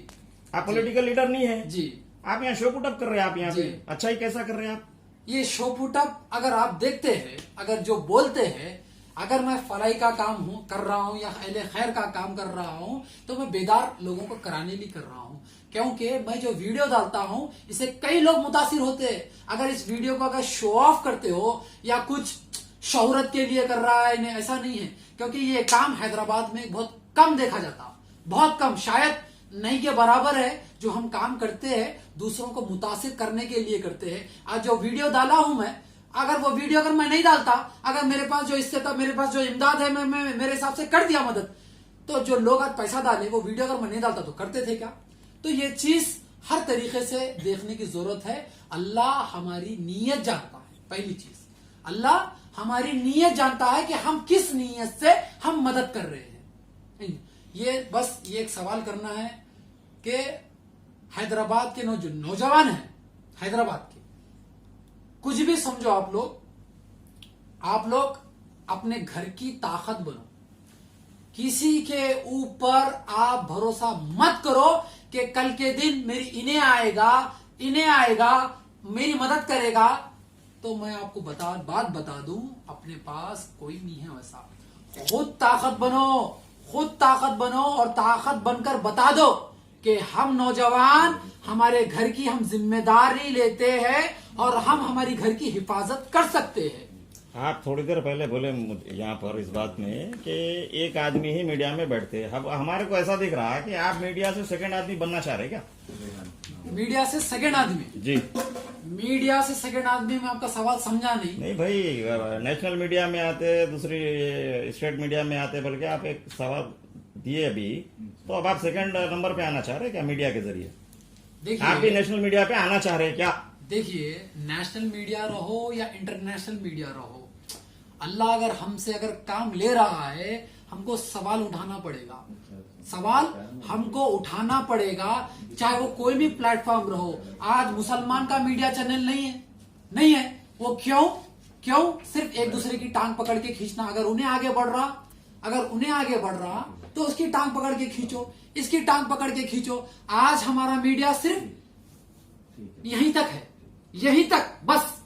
S2: आप पॉलिटिकल लीडर नहीं है
S1: जी,
S2: आप यहाँ शो पुट अप कर रहे हैं, आप यहाँ
S1: जी।
S2: पे अच्छा ही कैसा कर रहे हैं आप?
S1: ये शो पुटअप अगर आप देखते हैं, अगर जो बोलते हैं, अगर मैं फलाई का काम कर रहा हूं या अहले खैर का काम कर रहा हूं, तो मैं बेदार लोगों को कराने लिए कर रहा हूं, क्योंकि मैं जो वीडियो डालता हूं इससे कई लोग मुतासिर होते हैं। अगर इस वीडियो को अगर शो ऑफ करते हो या कुछ शोहरत के लिए कर रहा है, नहीं, ऐसा नहीं है, क्योंकि ये काम हैदराबाद में बहुत कम देखा जाता, बहुत कम, शायद नहीं के बराबर है जो हम काम करते हैं दूसरों को मुतासिर करने के लिए करते हैं। आज जो वीडियो डाला हूं मैं, अगर वो वीडियो अगर मैं नहीं डालता, अगर मेरे पास जो इससे था, मेरे पास जो इमदाद है, मैं मेरे हिसाब से कर दिया मदद, तो जो लोग आज पैसा डाले वो वीडियो अगर मैं नहीं डालता तो करते थे क्या? तो ये चीज हर तरीके से देखने की जरूरत है। अल्लाह हमारी नीयत जानता है, पहली चीज, अल्लाह हमारी नीयत जानता है कि हम किस नीयत से हम मदद कर रहे हैं। ये बस ये एक सवाल करना है कि हैदराबाद के जो नौजवान हैं, हैदराबाद के, कुछ भी समझो आप लोग अपने घर की ताकत बनो, किसी के ऊपर आप भरोसा मत करो कि कल के दिन इन्हें आएगा मेरी मदद करेगा। तो मैं आपको बात बता दूं, अपने पास कोई नहीं है वैसा। खुद ताकत बनो और ताकत बनकर बता दो कि हम नौजवान हमारे घर की हम जिम्मेदारी लेते हैं और हम हमारी घर की हिफाजत कर सकते हैं।
S2: आप थोड़ी देर पहले बोले यहाँ पर इस बात में कि एक आदमी ही मीडिया में बैठते हैं। अब हमारे को ऐसा दिख रहा है कि आप मीडिया से सेकंड आदमी बनना चाह रहे क्या?
S1: मीडिया से सेकंड आदमी?
S2: जी,
S1: मीडिया से सेकंड आदमी में आपका सवाल समझा नहीं
S2: भाई, नेशनल मीडिया में आते, दूसरी स्टेट मीडिया में आते, बल्कि आप एक सवाल दिए अभी, तो अब आप सेकंड नंबर पे आना चाह रहे हैं क्या मीडिया के जरिए?
S1: देखिए,
S2: आप भी नेशनल मीडिया पे आना चाह रहे हैं क्या?
S1: देखिए, नेशनल मीडिया रहो या इंटरनेशनल मीडिया रहो, अल्लाह अगर हमसे अगर काम ले रहा है, हमको सवाल उठाना पड़ेगा, चाहे वो कोई भी प्लेटफॉर्म रहो। आज मुसलमान का मीडिया चैनल नहीं है, वो क्यों? क्यों? सिर्फ एक दूसरे की टांग पकड़ के खींचना। अगर उन्हें आगे बढ़ रहा तो उसकी टांग पकड़ के खींचो, इसकी टांग पकड़ के खींचो। आज हमारा मीडिया सिर्फ यहीं तक है, यहीं तक बस।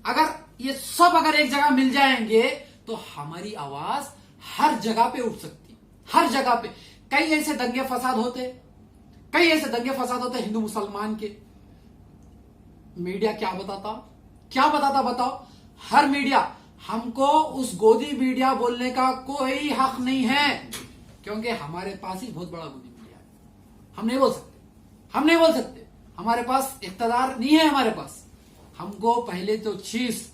S1: अगर ये सब अगर एक जगह मिल जाएंगे तो हमारी आवाज हर जगह पे उठ सकती, हर जगह पे। कई ऐसे दंगे फसाद होते हिंदू मुसलमान के, मीडिया क्या बताता बताओ? हर मीडिया, हमको उस गोदी मीडिया बोलने का कोई हक नहीं है, क्योंकि हमारे पास ही बहुत बड़ा गोदी मीडिया है। हम नहीं बोल सकते, हमारे पास इख्तियार नहीं है। हमारे पास हमको पहले तो चीज,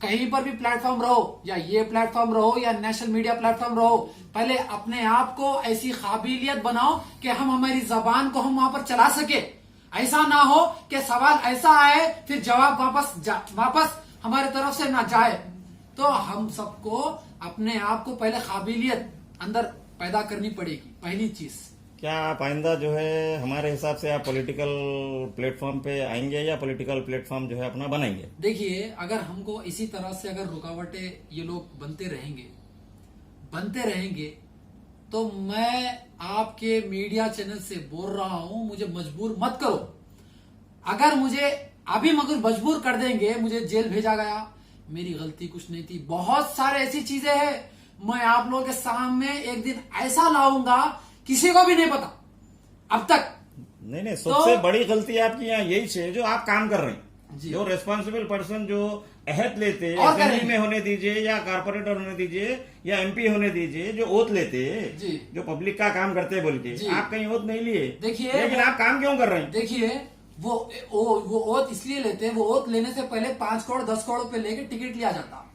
S1: कहीं पर भी प्लेटफॉर्म रहो, या ये प्लेटफॉर्म रहो या नेशनल मीडिया प्लेटफॉर्म रहो, पहले अपने आप को ऐसी काबिलियत बनाओ कि हम हमारी जबान को हम वहां पर चला सके। ऐसा ना हो कि सवाल ऐसा आए फिर जवाब वापस हमारे तरफ से ना जाए। तो हम सबको अपने आप को पहले काबिलियत अंदर पैदा करनी पड़ेगी, पहली चीज।
S2: क्या आप आइंदा जो है हमारे हिसाब से आप पॉलिटिकल प्लेटफॉर्म पे आएंगे या पॉलिटिकल प्लेटफॉर्म जो है अपना बनाएंगे?
S1: देखिए, अगर हमको इसी तरह से अगर रुकावटें ये लोग बनते रहेंगे तो मैं आपके मीडिया चैनल से बोल रहा हूं, मुझे मजबूर मत करो। अगर मुझे अभी मजबूर कर देंगे, मुझे जेल भेजा गया, मेरी गलती कुछ नहीं थी। बहुत सारे ऐसी चीजें हैं, मैं आप लोगों के सामने एक दिन ऐसा लाऊंगा किसी को भी नहीं पता अब तक।
S2: नहीं, सबसे बड़ी गलती आपकी यहाँ यही है जो आप काम कर रहे हैं।
S1: जी।
S2: जो रेस्पॉन्सिबल पर्सन जो अहद लेते,
S1: और
S2: असेंबली में होने दीजिए या कारपोरेटर होने दीजिए या एमपी होने दीजिए, जो ओथ लेते,
S1: जी।
S2: जो पब्लिक का काम करते बोल के,
S1: जी।
S2: आप कहीं ओथ नहीं लिए।
S1: देखिए,
S2: लेकिन आप काम क्यों कर रहे हैं?
S1: देखिए, वो ओथ इसलिए लेते हैं, वो ओथ लेने से पहले 5 करोड़ 10 करोड़ पे लेके टिकट लिया जाता,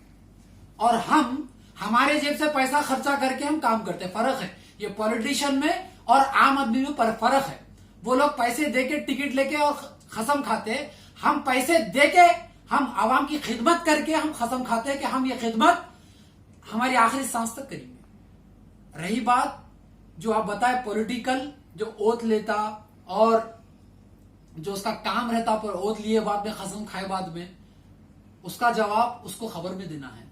S1: और हम हमारे जेब से पैसा खर्चा करके हम काम करते। फर्क है ये पॉलिटिशियन में और आम आदमी में फर्क है। वो लोग पैसे देके टिकट लेके और कसम खाते, हम पैसे देके हम आवाम की खिदमत करके हम कसम खाते हैं कि हम ये खिदमत हमारी आखिरी सांस तक करेंगे। रही बात जो आप बताए पॉलिटिकल, जो ओथ लेता और जो उसका काम रहता पर ओथ लिए बाद में कसम खाए बाद में, उसका जवाब उसको खबर में देना है।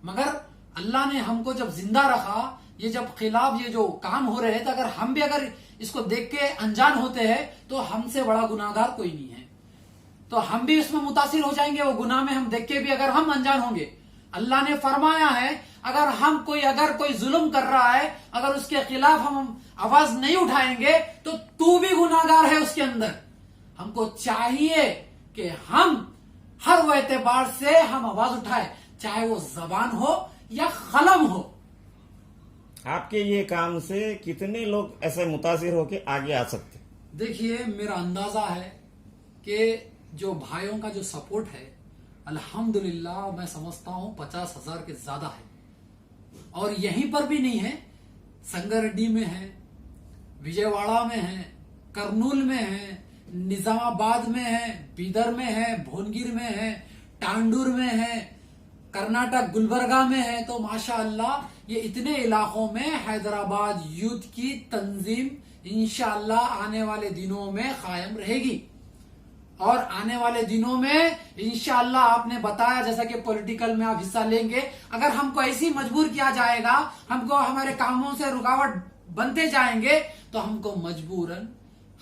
S1: मगर अल्लाह ने हमको जब जिंदा रखा, ये जब खिलाफ ये जो काम हो रहे थे, अगर हम भी अगर इसको देख के अनजान होते हैं तो हमसे बड़ा गुनाहगार कोई नहीं है। तो हम भी इसमें मुतासिर हो जाएंगे, वो गुनाह में हम देख के भी अगर हम अनजान होंगे। अल्लाह ने फरमाया है अगर कोई जुल्म कर रहा है, अगर उसके खिलाफ हम आवाज नहीं उठाएंगे तो तू भी गुनाहगार है उसके अंदर। हमको चाहिए कि हम हर वो एतबार से हम आवाज उठाए, चाहे वो जबान हो या कलम हो।
S2: आपके ये काम से कितने लोग ऐसे मुतासिर होके आगे आ सकते?
S1: देखिए, मेरा अंदाजा है कि जो भाइयों का जो सपोर्ट है, अल्हम्दुलिल्लाह मैं समझता हूं 50,000 के ज्यादा है। और यहीं पर भी नहीं है, संगारेड्डी में है, विजयवाड़ा में है, करनूल में है, निजामाबाद में है, बीदर में है, भोनगिर में है, टांडूर में है, कर्नाटक गुलबर्गा में है। तो माशाअल्लाह ये इतने इलाकों में हैदराबाद यूथ की तंजीम इंशाअल्लाह आने वाले दिनों में कायम रहेगी। और आने वाले दिनों में इंशाअल्लाह आपने बताया जैसा कि पॉलिटिकल में आप हिस्सा लेंगे, अगर हमको ऐसी मजबूर किया जाएगा, हमको हमारे कामों से रुकावट बनते जाएंगे, तो हमको मजबूरन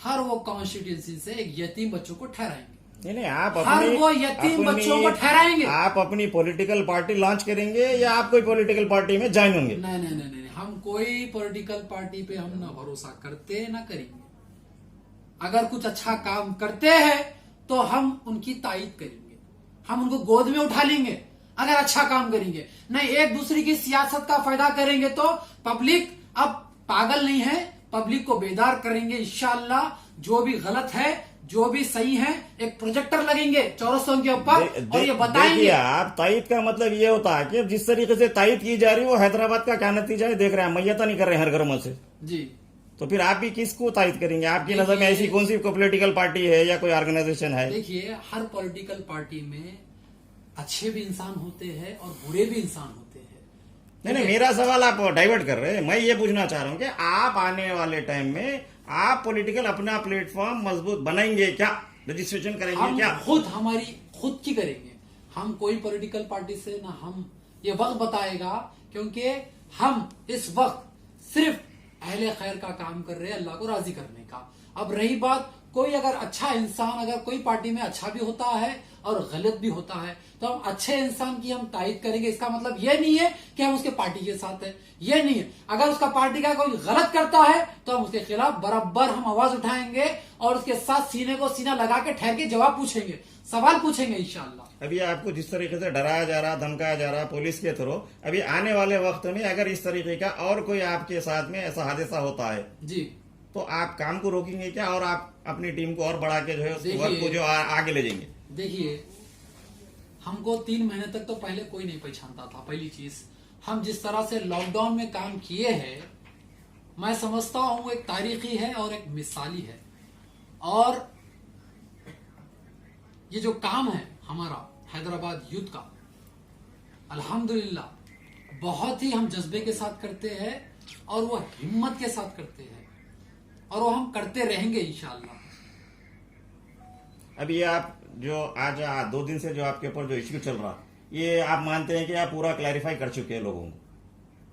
S1: हर वो कॉन्स्टिट्यूंसी से एक यतीम बच्चों को ठहराएंगे।
S2: नहीं, आप
S1: हर वो यतीम बच्चों को ठहराएंगे।
S2: आप अपनी पॉलिटिकल पार्टी लॉन्च करेंगे या आप कोई पॉलिटिकल पार्टी में ज्वाइन होंगे?
S1: नहीं, हम कोई पॉलिटिकल पार्टी पे हम ना भरोसा करते ना करेंगे। अगर कुछ अच्छा काम करते हैं तो हम उनकी तारीफ करेंगे, हम उनको गोद में उठा लेंगे अगर अच्छा काम करेंगे। नहीं एक दूसरे की सियासत का फायदा करेंगे तो पब्लिक अब पागल नहीं है, पब्लिक को बेदार करेंगे इंशाअल्लाह। जो भी गलत है, जो भी सही है, एक प्रोजेक्टर लगेंगे चौरस्तों के ऊपर और ये बताएंगे।
S2: आप तायद का मतलब ये होता है कि जिस तरीके से तायद की जा रही है वो हैदराबाद का क्या नतीजा है देख रहे हैं, मैयता नहीं कर रहे हैं हर घरों से
S1: जी।
S2: तो फिर आप भी किसको तायद करेंगे? आपकी नजर में ऐसी कौन सी पॉलिटिकल पार्टी है या कोई ऑर्गेनाइजेशन है?
S1: देखिए, हर पॉलिटिकल पार्टी में अच्छे भी इंसान होते हैं और बुरे भी इंसान होते हैं।
S2: नहीं, मेरा सवाल आप डाइवर्ट कर रहे हैं। मैं ये पूछना चाह रहा हूँ कि आप आने वाले टाइम में आप पॉलिटिकल अपना प्लेटफॉर्म मजबूत बनाएंगे क्या? रजिस्ट्रेशन करेंगे
S1: हम
S2: क्या?
S1: खुद हमारी खुद की करेंगे। हम कोई पॉलिटिकल पार्टी से ना, हम ये वक्त बताएगा, क्योंकि हम इस वक्त सिर्फ अहले खैर का काम कर रहे हैं, अल्लाह को राजी करने का। अब रही बात, कोई अगर अच्छा इंसान अगर कोई पार्टी में अच्छा भी होता है और गलत भी होता है, तो हम अच्छे इंसान की हम तारीफ करेंगे। इसका मतलब ये नहीं है कि हम उसके पार्टी के साथ हैं, ये नहीं है। अगर उसका पार्टी का कोई गलत करता है तो हम उसके खिलाफ बराबर हम आवाज उठाएंगे और उसके साथ सीने को सीना लगा के ठहर के जवाब पूछेंगे, सवाल पूछेंगे इंशाअल्लाह।
S2: अभी आपको जिस तरीके से डराया जा रहा, धमकाया जा रहा पुलिस के थ्रू, अभी आने वाले वक्त में अगर इस तरीके का और कोई आपके साथ में ऐसा हादसा होता है
S1: जी,
S2: तो आप काम को रोकेंगे क्या, और आप अपनी टीम को और बढ़ा के जो है उस वर्क को जो आगे ले जाएंगे?
S1: देखिए, हमको 3 महीने तक तो पहले कोई नहीं पहचानता था। पहली चीज, हम जिस तरह से लॉकडाउन में काम किए हैं, मैं समझता हूं एक तारीखी है और एक मिसाली है। और ये जो काम है हमारा हैदराबाद यूथ का, अल्हम्दुलिल्लाह बहुत ही हम जज्बे के साथ करते हैं और वो हिम्मत के साथ करते हैं और वो हम करते रहेंगे इंशाअल्लाह।
S2: अभी आप जो आज 2 दिन से जो आपके ऊपर जो इश्यू चल रहा, ये आप मानते हैं कि आप पूरा क्लैरिफाई कर चुके हैं लोगों को?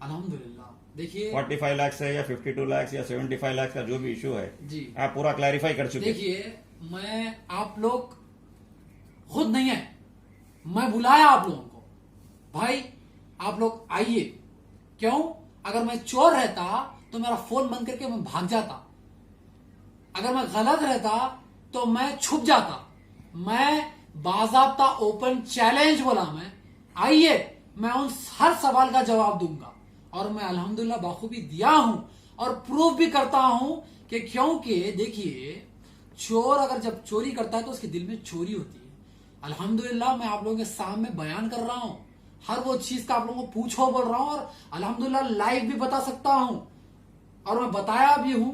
S1: अल्हम्दुलिल्लाह। देखिए
S2: 45 लाख से या 52 लाख या 75 लाख का जो भी इशू है
S1: जी,
S2: आप पूरा क्लैरिफाई कर चुके हैं?
S1: देखिए, मैं, आप लोग खुद नहीं है, मैं बुलाया आप लोगों को, भाई आप लोग आइए। क्यों? अगर मैं चोर रहता तो मेरा फोन बंद करके मैं भाग जाता, अगर मैं गलत रहता तो मैं छुप जाता। मैं बाज़ाब्ता ओपन चैलेंज बोला, मैं आइए, मैं उन हर सवाल का जवाब दूंगा और मैं अल्हम्दुलिल्लाह बाखूबी दिया हूं और प्रूफ भी करता हूं कि, क्योंकि देखिए, चोर अगर जब चोरी करता है तो उसके दिल में चोरी होती है। अल्हम्दुलिल्लाह मैं आप लोगों के सामने बयान कर रहा हूं, हर वो चीज का आप लोगों को पूछो बोल रहा हूं और अल्हम्दुलिल्लाह लाइव भी बता सकता हूं और मैं बताया भी हूं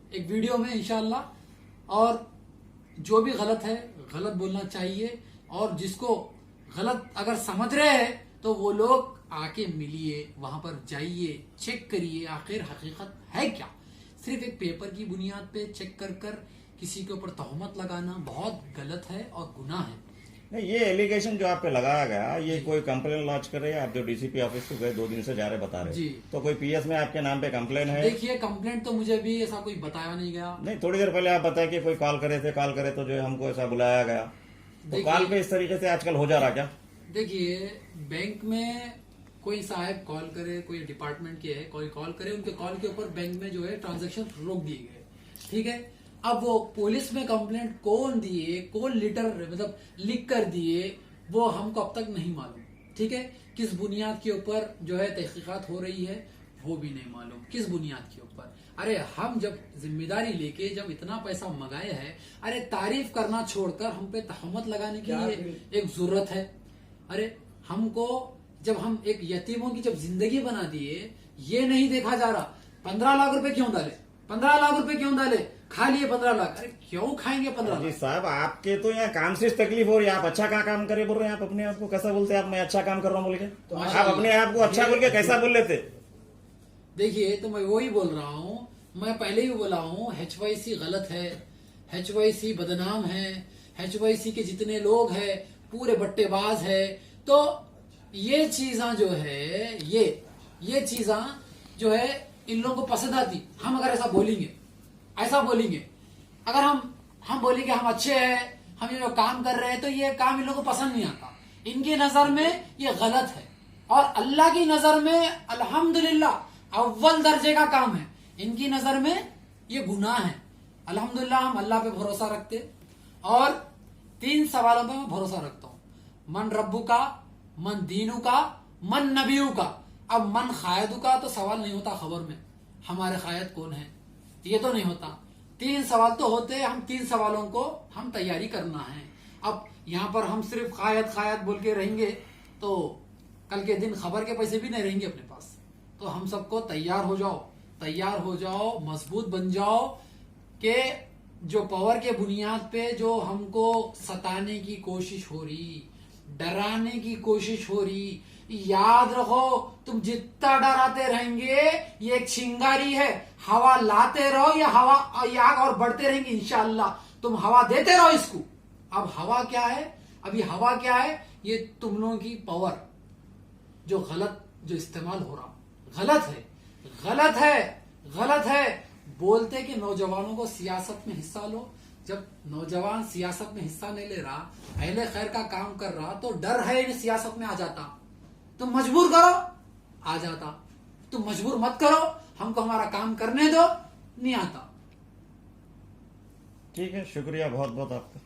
S1: एक वीडियो में इंशाअल्लाह। और जो भी गलत है गलत बोलना चाहिए, और जिसको गलत अगर समझ रहे हैं तो वो लोग आके मिलिए, वहां पर जाइए, चेक करिए आखिर हकीकत है क्या। सिर्फ एक पेपर की बुनियाद पे चेक कर कर किसी के ऊपर तहमत लगाना बहुत गलत है और गुनाह है।
S2: नहीं, ये एलिगेशन जो आप पे लगाया गया, ये कोई कंप्लेन लॉन्च कर रहे हैं? आप जो डीसीपी ऑफिस को गए 2 दिन से जा रहे बता रहे
S1: जी,
S2: तो कोई पीएस में आपके नाम पे कंप्लेन है?
S1: देखिए, कंप्लेंट तो मुझे भी ऐसा कोई बताया नहीं गया।
S2: नहीं, थोड़ी देर पहले आप बताए कि कोई कॉल करे तो जो है हमको ऐसा बुलाया गया, तो कॉल पे इस तरीके से आजकल हो जा रहा क्या?
S1: देखिए, बैंक में कोई साहब कॉल करे, कोई डिपार्टमेंट के है, कोई कॉल करे, उनके कॉल के ऊपर बैंक में जो है ट्रांजैक्शन रोक दिए गए, ठीक है। अब वो पुलिस में कंप्लेंट कौन दिए, कौन लेटर मतलब लिख कर दिए, वो हमको अब तक नहीं मालूम, ठीक है। किस बुनियाद के ऊपर जो है तहकीकात हो रही है वो भी नहीं मालूम, किस बुनियाद के ऊपर। अरे हम जब जिम्मेदारी लेके जब इतना पैसा मंगाए है, अरे तारीफ करना छोड़कर हम पे तहमत लगाने के लिए एक जरूरत है। अरे हमको, जब हम एक यतीमों की जब जिंदगी बना दिए, ये नहीं देखा जा रहा 15 लाख रुपए क्यों डाले, 15 लाख रुपए क्यों डाले, खा लिए 15 लाख, अरे क्यों खाएंगे 15
S2: जी
S1: लाख।
S2: साहब, आपके तो यहाँ काम से तकलीफ हो रही है, आप अच्छा क्या काम करे बोल रहे हैं? आप अपने आप को कैसा बोलते हैं? आप मैं अच्छा काम कर रहा हूँ बोल के,
S1: तो
S2: आप अपने आप को अच्छा बोल के कैसा बोल लेते?
S1: देखिए, तो मैं वही बोल रहा हूँ, मैं पहले ही बोला हूँ, HYC गलत है, HYC बदनाम है, HYC के जितने लोग हैं पूरे बट्टेबाज है। तो ये चीजा जो है, ये चीजा जो है इन लोगों को पसंद आती। हम अगर ऐसा बोलेंगे अगर हम बोलेंगे हम अच्छे हैं, हम ये जो काम कर रहे हैं, तो ये काम इन लोगों को पसंद नहीं आता। इनकी नजर में ये गलत है और अल्लाह की नजर में अल्हम्दुलिल्लाह अव्वल दर्जे का काम है, इनकी नजर में ये गुनाह है। अल्हम्दुलिल्लाह हम अल्लाह पे भरोसा रखते और 3 सवालों पे मैं भरोसा रखता हूँ, मन रब्बू का, मन दीनू का, मन नबीयू का। अब मन खायदू का तो सवाल नहीं होता खबर में, हमारे खायद कौन है, ये तो नहीं होता। 3 सवाल तो होते हैं, हम 3 सवालों को हम तैयारी करना है। अब यहाँ पर हम सिर्फ खायद बोल के रहेंगे तो कल के दिन खबर के पैसे भी नहीं रहेंगे अपने पास। तो हम सबको तैयार हो जाओ, मजबूत बन जाओ कि जो पावर के बुनियाद पे जो हमको सताने की कोशिश हो रही, डराने की कोशिश हो रही, याद रखो तुम जितना डराते रहेंगे ये एक चिंगारी है, हवा लाते रहो, ये हवा आग और बढ़ते रहेंगे इंशाअल्लाह। तुम हवा देते रहो इसको। अब हवा क्या है, ये तुम लोगों की पावर जो गलत जो इस्तेमाल हो रहा, गलत है, गलत है, गलत है। बोलते कि नौजवानों को सियासत में हिस्सा लो। जब नौजवान सियासत में हिस्सा नहीं ले रहा, अहले खैर का काम कर रहा, तो डर है इन्हें सियासत में आ जाता। तुम मजबूर करो, आ जाता। तुम मजबूर मत करो, हमको हमारा काम करने दो, नहीं आता।
S2: ठीक है, शुक्रिया बहुत बहुत आपका।